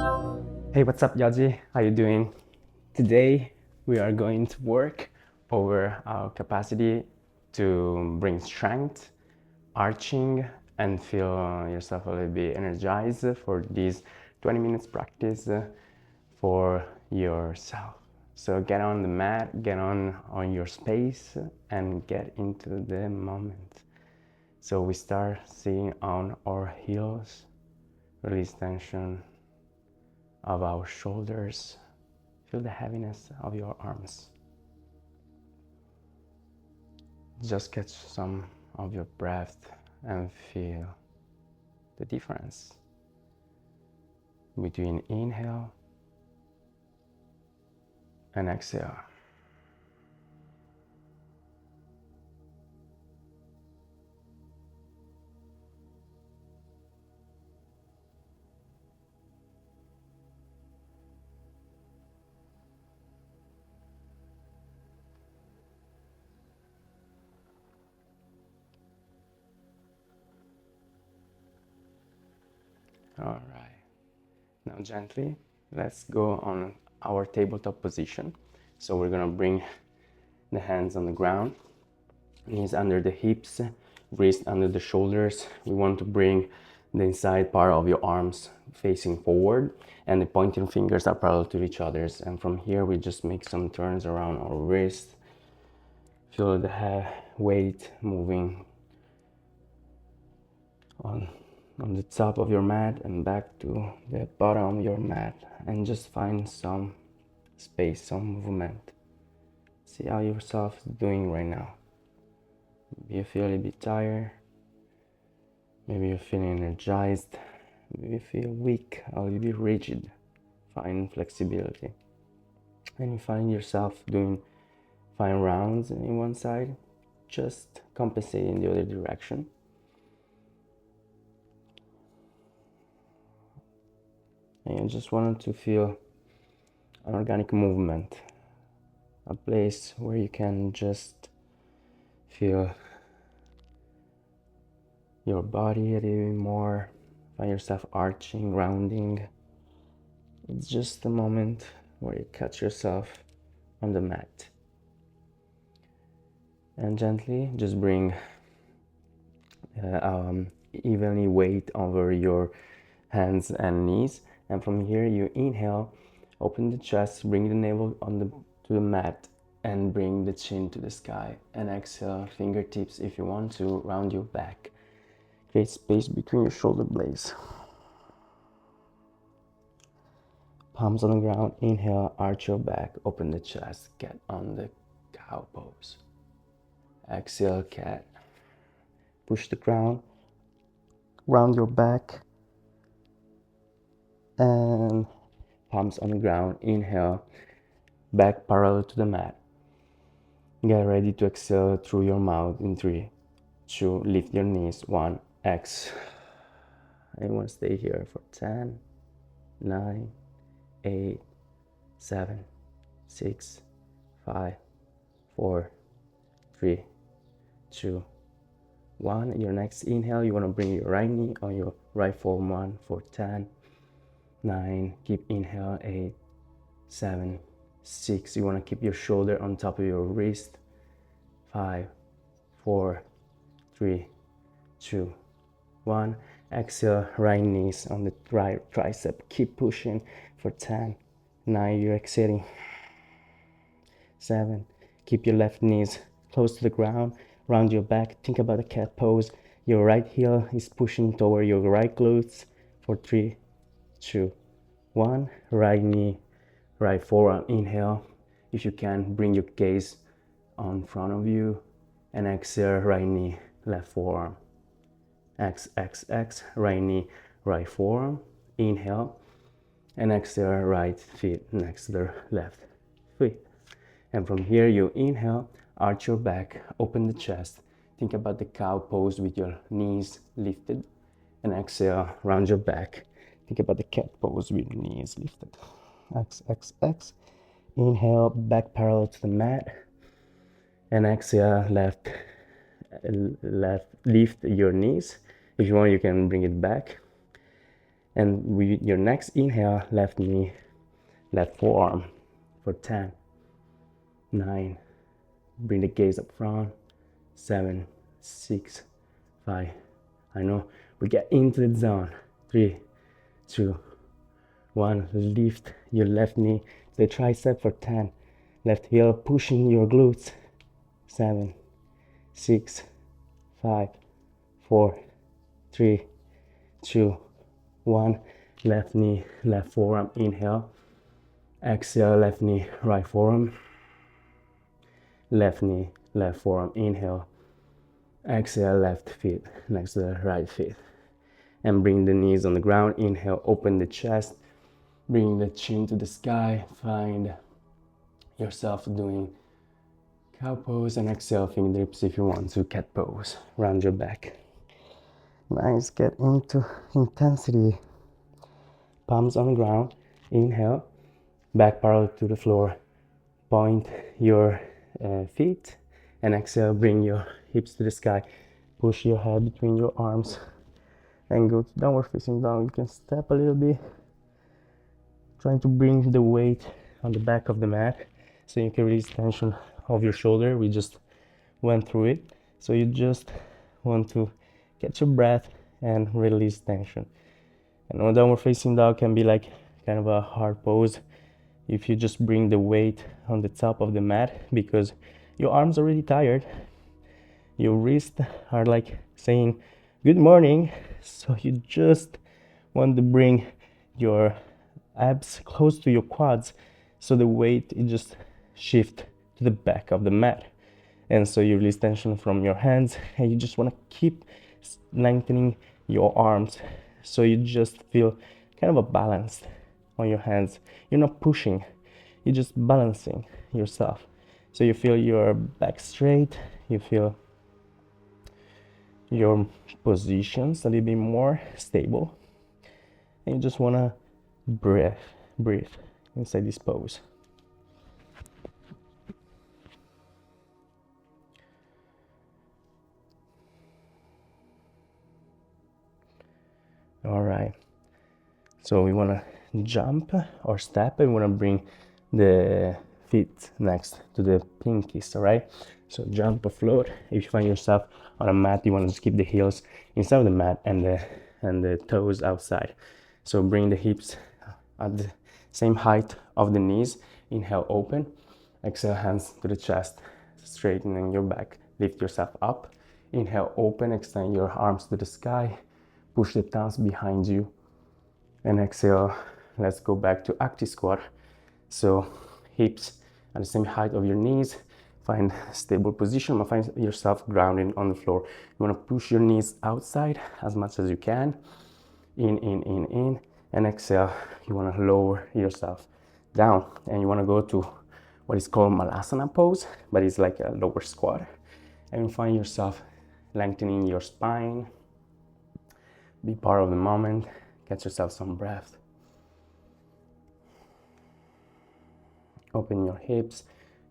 Hey, what's up, Yaji? How you doing? Today we are going to work over our capacity to bring strength, arching, and feel yourself a little bit energized for this 20 minutes practice for yourself. So get on the mat, get on your space, and get into the moment. So we start sitting on our heels, release tension of our shoulders. Feel the heaviness of your arms. Just catch some of your breath and feel the difference between inhale and exhale. All right. Now gently, let's go on our tabletop position. So we're gonna bring the hands on the ground, knees under the hips, wrist under the shoulders. We want to bring the inside part of your arms facing forward, and the pointing fingers are parallel to each other. And from here, we just make some turns around our wrist. Feel the weight moving on the top of your mat and back to the bottom of your mat, and just find some space, some movement. See how yourself is doing right now. Maybe you feel a bit tired, maybe you're feeling energized, maybe you feel weak, a little bit rigid. Find flexibility. And you find yourself doing 5 rounds in one side, just compensate in the other direction. And you just wanted to feel an organic movement, a place where you can just feel your body a little bit more, find yourself arching, rounding. It's just a moment where you catch yourself on the mat. And gently just bring evenly weight over your hands and knees. And from here you inhale, open the chest, bring the navel to the mat, and bring the chin to the sky. And exhale, fingertips if you want to, round your back. Create space between your shoulder blades. Palms on the ground, inhale, arch your back, open the chest, get on the cow pose. Exhale, cat. Push the ground, round your back, and palms on the ground, inhale, back parallel to the mat. Get ready to exhale through your mouth in 3, 2, lift your knees, 1, exhale. I want to stay here for 10, 9, 8, 7, 6, 5, 4, 3, 2, 1. Your next inhale, you want to bring your right knee on your right forearm for 10, 9, keep inhale, 8, 7, 6. You want to keep your shoulder on top of your wrist, 5, 4, 3, 2, 1. Exhale, right knees on the right tricep. Keep pushing for 10, 9. You're exhaling. 7. Keep your left knees close to the ground. Round your back. Think about the cat pose. Your right heel is pushing toward your right glutes for 3, 2, 1. Right knee, right forearm. Inhale. If you can, bring your gaze on front of you. And exhale, right knee, left forearm. X, X, X, right knee, right forearm. Inhale. And exhale, right feet next to the left foot. And from here, you inhale, arch your back, open the chest. Think about the cow pose with your knees lifted. And exhale, round your back. Think about the cat pose with your knees lifted. X, X, X. Inhale, back parallel to the mat. And exhale, left, lift your knees. If you want, you can bring it back. And with your next inhale, left knee, left forearm for 10, 9, bring the gaze up front, 7, 6, 5. I know we get into the zone. 3, 2, 1. Lift your left knee to the tricep for 10. Left heel pushing your glutes. 7, 6, 5, 4, 3, 2, 1. Left knee, left forearm. Inhale. Exhale, left knee, right forearm. Left knee, left forearm. Inhale. Exhale, left feet next to the right feet. And bring the knees on the ground. Inhale, open the chest. Bring the chin to the sky. Find yourself doing cow pose, and exhale, fingertips if you want to, cat pose. Round your back. Nice, get into intensity. Palms on the ground. Inhale, back parallel to the floor. Point your feet, and exhale, bring your hips to the sky. Push your head between your arms and go to downward facing dog. You can step a little bit, trying to bring the weight on the back of the mat so you can release tension of your shoulder. We just went through it, so you just want to catch your breath and release tension. And downward facing dog can be like kind of a hard pose if you just bring the weight on the top of the mat, because your arms are already tired, your wrists are like saying good morning, so you just want to bring your abs close to your quads so the weight it just shift to the back of the mat, and so you release tension from your hands, and you just want to keep lengthening your arms so you just feel kind of a balance on your hands. You're not pushing, you're just balancing yourself, so you feel your back straight, you feel your positions a little bit more stable, and you just want to breathe inside this pose. All right, so we want to jump or step, and we want to bring the feet next to the pinkies. All right, so jump or float. If you find yourself on a mat, you want to just keep the heels inside of the mat and the toes outside. So bring the hips at the same height of the knees. Inhale, open. Exhale, hands to the chest, straightening your back. Lift yourself up. Inhale, open. Extend your arms to the sky. Push the thumbs behind you. And exhale, let's go back to active squat. So hips at the same height of your knees. Find a stable position. Find yourself grounding on the floor. You want to push your knees outside as much as you can. In. And exhale, you want to lower yourself down. And you want to go to what is called Malasana pose, but it's like a lower squat. And you find yourself lengthening your spine. Be part of the moment. Get yourself some breath. Open your hips.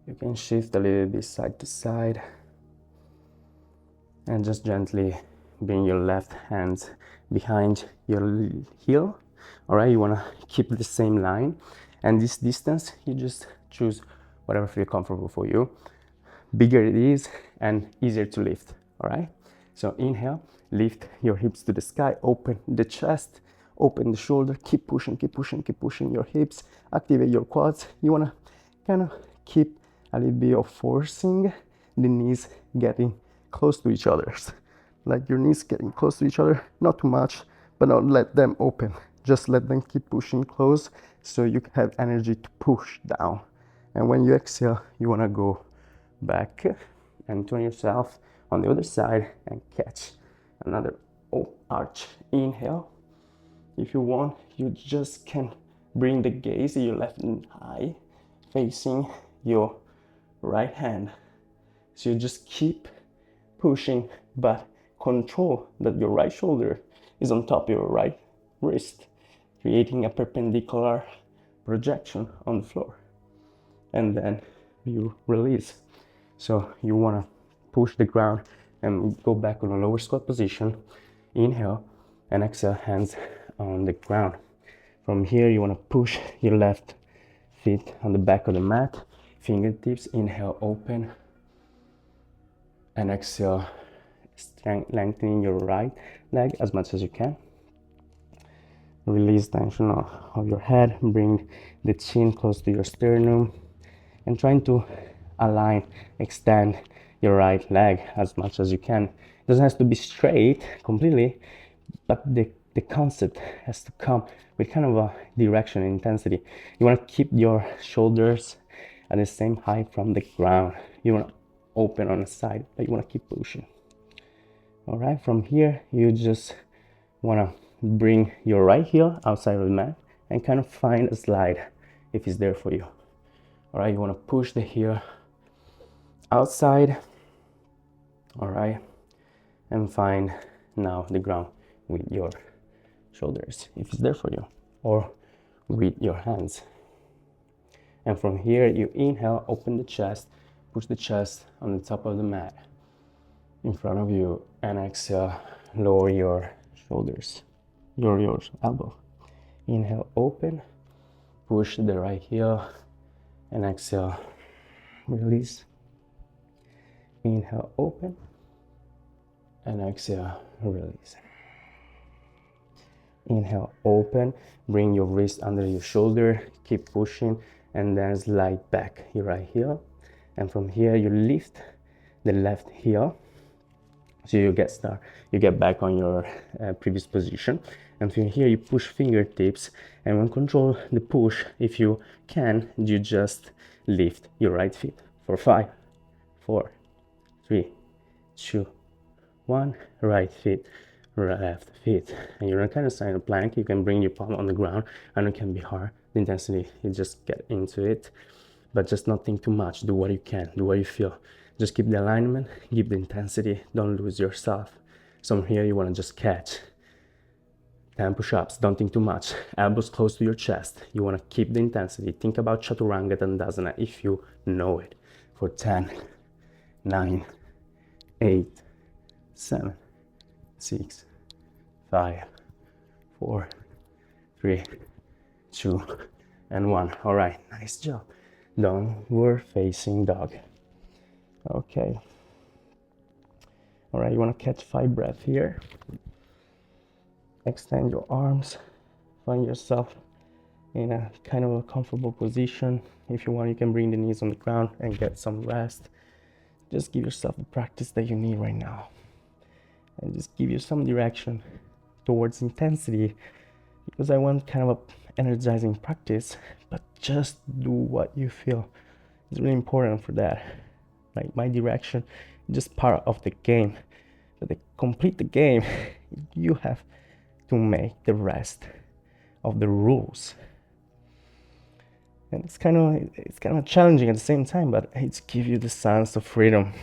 You can shift a little bit side to side. And just gently bring your left hand behind your heel. All right, you want to keep the same line. And this distance, you just choose whatever feels comfortable for you. Bigger it is and easier to lift. All right, so inhale, lift your hips to the sky, open the chest, open the shoulder, keep pushing your hips, activate your quads. You want to kind of keep a little bit of forcing the knees getting close to each other. Like your knees getting close to each other, not too much, but not let them open. Just let them keep pushing close so you have energy to push down. And when you exhale, you want to go back and turn yourself on the other side and catch another arch. Inhale. If you want, you just can bring the gaze of your left eye facing your right hand. So you just keep pushing, but control that your right shoulder is on top of your right wrist, creating a perpendicular projection on the floor. And then you release. So you want to push the ground and go back on a lower squat position. Inhale and exhale, hands on the ground. From here, you want to push your left feet on the back of the mat, fingertips, inhale, open, and exhale, lengthening your right leg as much as you can. Release tension of your head, bring the chin close to your sternum, and trying to align, extend your right leg as much as you can. It doesn't have to be straight completely, but the concept has to come with kind of a direction and intensity. You want to keep your shoulders at the same height from the ground. You want to open on the side, but you want to keep pushing. All right, from here, you just want to bring your right heel outside of the mat and kind of find a slide if it's there for you. All right, you want to push the heel outside. All right, and find now the ground with your shoulders if it's there for you, or with your hands. And from here, you inhale, open the chest, push the chest on the top of the mat in front of you, and exhale, lower your shoulders, your elbow. Inhale, open, push the right heel, and exhale, release. Inhale, open, and exhale, release. Inhale, open, bring your wrist under your shoulder, keep pushing, and then slide back your right heel. And from here, you lift the left heel, so you get back on your previous position. And from here, you push fingertips, and when control the push, if you can, you just lift your right feet for 5, 4, 3, 2, 1. Right feet, left feet, and you're kind of sign a plank. You can bring your palm on the ground. I know it can be hard, the intensity, you just get into it, but just not think too much. Do what you can, do what you feel. Just keep the alignment, keep the intensity, don't lose yourself. So from here, you want to just catch 10 push-ups, don't think too much, elbows close to your chest. You want to keep the intensity. Think about chaturanga dandasana if you know it, for 10, 9, 8, 7, 6, 5, 4, 3, 2, and 1. All right, nice job. Downward facing dog. Okay. All right, you want to catch 5 breaths here. Extend your arms. Find yourself in a kind of a comfortable position. If you want, you can bring the knees on the ground and get some rest. Just give yourself the practice that you need right now. And just give you some direction towards intensity, because I want kind of a energizing practice, but just do what you feel. It's really important for that. Like my direction is just part of the game, but to complete the game, you have to make the rest of the rules. And it's kind of challenging at the same time, but it gives you the sense of freedom,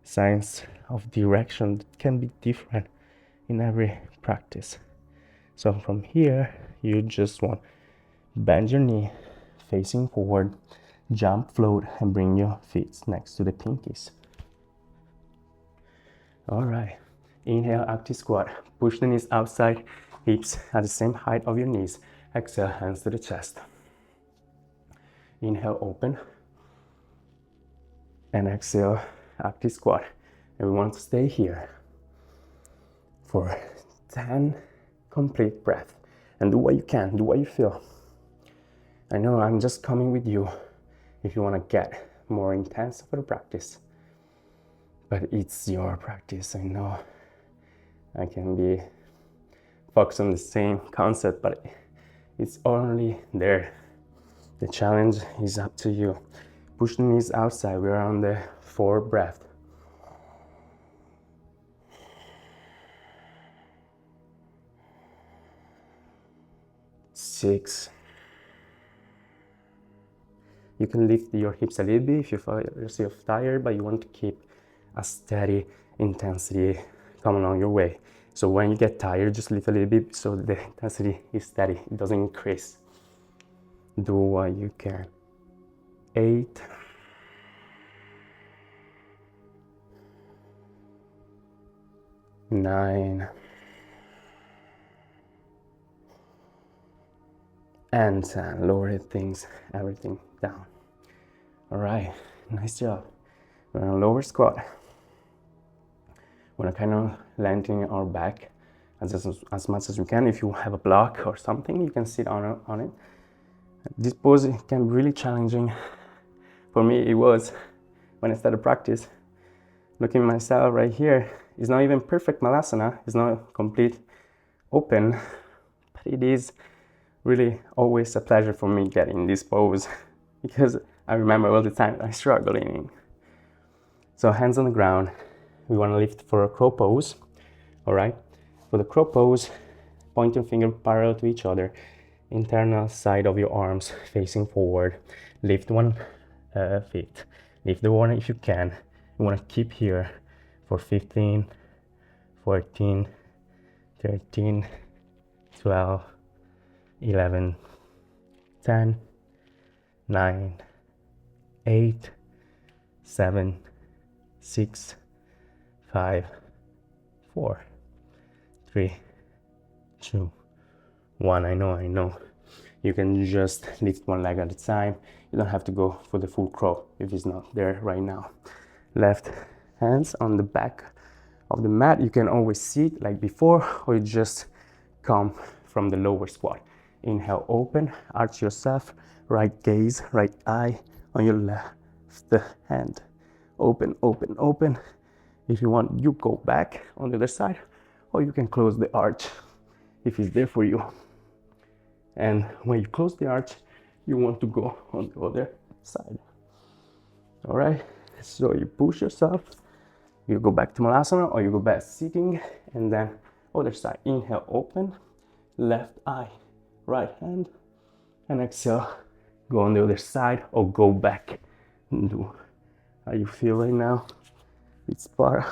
sense of direction that can be different in every practice. So from here, you just want bend your knee, facing forward, jump, float, and bring your feet next to the pinkies. All right, inhale, active squat, push the knees outside, hips at the same height of your knees. Exhale, hands to the chest. Inhale, open, and exhale, active squat. And we want to stay here for 10 complete breaths. And do what you can, do what you feel. I know I'm just coming with you if you want to get more intense for the practice. But it's your practice. I know I can be focused on the same concept, but it's only there. The challenge is up to you. Push the knees outside. We're on the 4th breath. 6. You can lift your hips a little bit if you feel yourself tired, but you want to keep a steady intensity coming on your way. So when you get tired, just lift a little bit so the intensity is steady. It doesn't increase. Do what you can. 8. 9. and 10. Lower things, everything down. All right, nice job. We're on a lower squat. We're kind of lengthening our back as much as we can. If you have a block or something, you can sit on it. This pose can be really challenging. For me, it was when I started practice. Looking at myself right here, it's not even perfect malasana. It's not complete open, but it is really always a pleasure for me getting this pose because I remember all the time I struggle in it. So hands on the ground. We want to lift for a crow pose. All right. For the crow pose, point your finger parallel to each other. Internal side of your arms facing forward. Lift one feet. Lift the one if you can. You want to keep here for 15, 14, 13, 12, 11, 10, 9, 8, 7, 6, 5, 4, 3, 2, 1. I know. You can just lift one leg at a time. You don't have to go for the full crow if it's not there right now. Left hands on the back of the mat. You can always sit like before, or you just come from the lower squat. Inhale, open, arch yourself, right gaze, right eye on your left hand. Open, open, open. If you want, you go back on the other side, or you can close the arch if it's there for you. And when you close the arch, you want to go on the other side. All right, so you push yourself, you go back to malasana, or you go back sitting, and then other side. Inhale, open, left eye, right hand, and exhale, go on the other side, or go back and do how you feel right now. It's part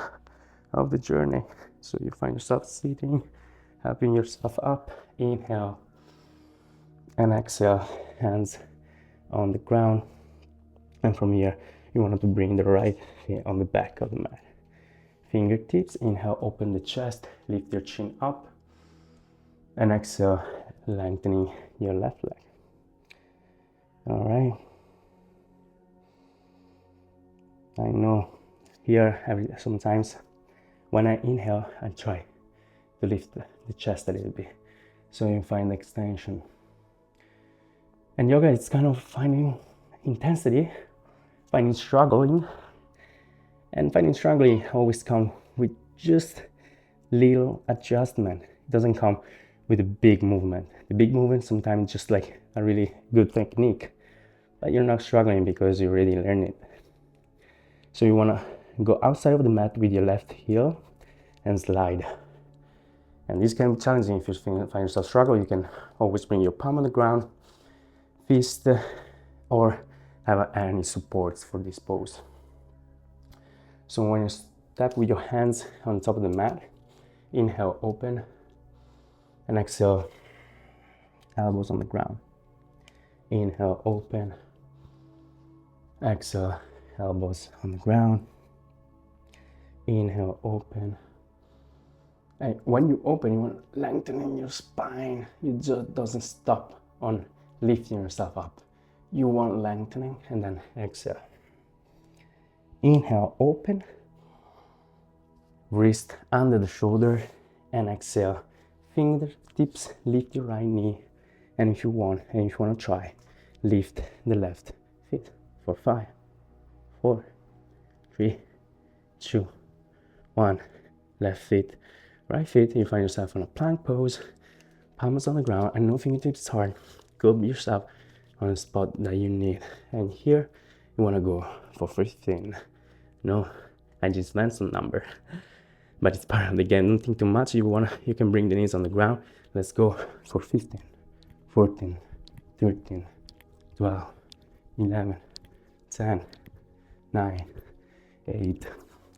of the journey. So you find yourself sitting, helping yourself up. Inhale and exhale, hands on the ground. And from here, you want to bring the right foot on the back of the mat. Fingertips, inhale, open the chest, lift your chin up. And exhale, lengthening your left leg. All right. I know here, sometimes when I inhale, I try to lift the chest a little bit so you find extension. And yoga, it's kind of finding intensity, finding struggling, and finding struggling always come with just little adjustment. It doesn't come with a big movement. The big movement sometimes just like a really good technique, but you're not struggling because you already learned it. So you want to go outside of the mat with your left heel and slide. And this can be challenging if you find yourself struggling. You can always bring your palm on the ground, fist, or have any supports for this pose. So when you step with your hands on top of the mat, inhale, open, and exhale, elbows on the ground. Inhale, open, exhale, elbows on the ground. Inhale, open. And when you open, you want to lengthen your spine. You just doesn't stop on lifting yourself up. You want lengthening, and then exhale. Inhale, open. Wrist under the shoulder, and exhale. Fingertips, lift your right knee. And if you want to try, lift the left foot for 5, 4, 3, 2, 1. Left foot, right foot. You find yourself in a plank pose, palms on the ground. I know fingertips is hard. Go be yourself on a spot that you need. And here, you want to go for 15. No, I just meant some number, but it's part of the game. Don't think too much. You can bring the knees on the ground. Let's go for 15, 14, 13, 12, 11, 10, 9, 8,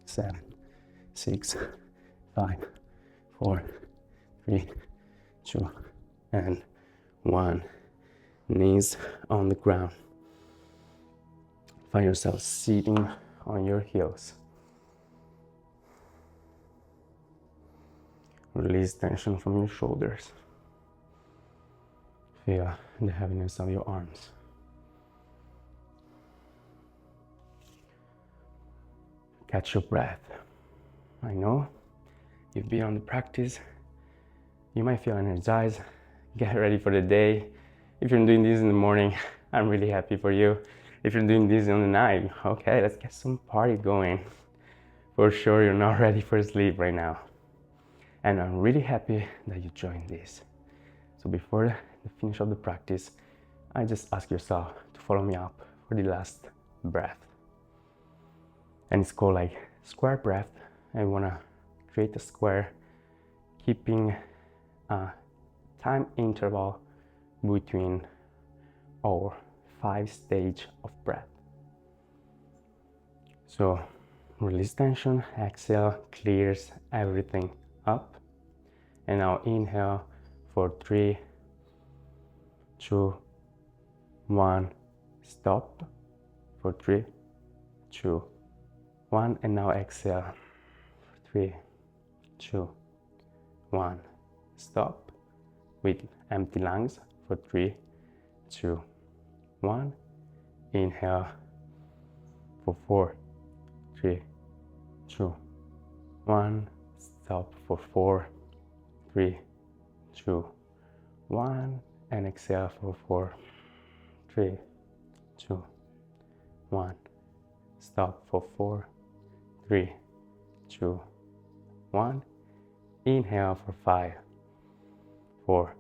7, 6, 5, 4, 3, 2, and 1. Knees on the ground. Find yourself sitting on your heels. Release tension from your shoulders. Feel the heaviness of your arms. Catch your breath. I know you've been on the practice. You might feel energized. Get ready for the day. If you're doing this in the morning, I'm really happy for you. If you're doing this on the night, okay, let's get some party going. For sure, you're not ready for sleep right now. And I'm really happy that you joined this. So before the finish of the practice, I just ask yourself to follow me up for the last breath. And it's called like square breath. I wanna create a square, keeping a time interval between our 5 stages of breath. So release tension, exhale, clears everything up. And now inhale for 3, 2, 1, stop for 3, 2, 1, and now exhale for 3, 2, 1, stop with empty lungs for 3, 2, 1, inhale for 4, 3, 2, 1, stop for 4, 3, 2, 1, and exhale for 4, 3, 2, 1, stop for 4, 3, 2, 1, inhale for 5, 4,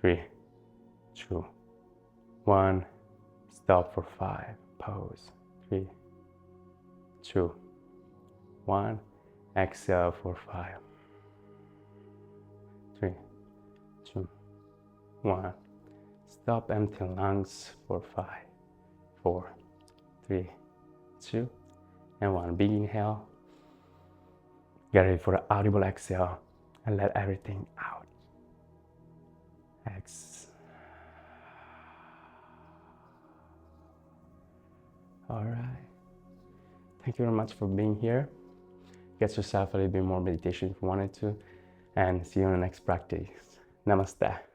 3, 2, 1, stop for 5, pause, 3, 2, 1, exhale for 5, 3, 2, 1, stop, empty lungs for 5, 4, 3, 2, and 1. Big inhale. Get ready for an audible exhale and let everything out. All right. Thank you very much for being here. Get yourself a little bit more meditation if you wanted to, and see you in the next practice. Namaste.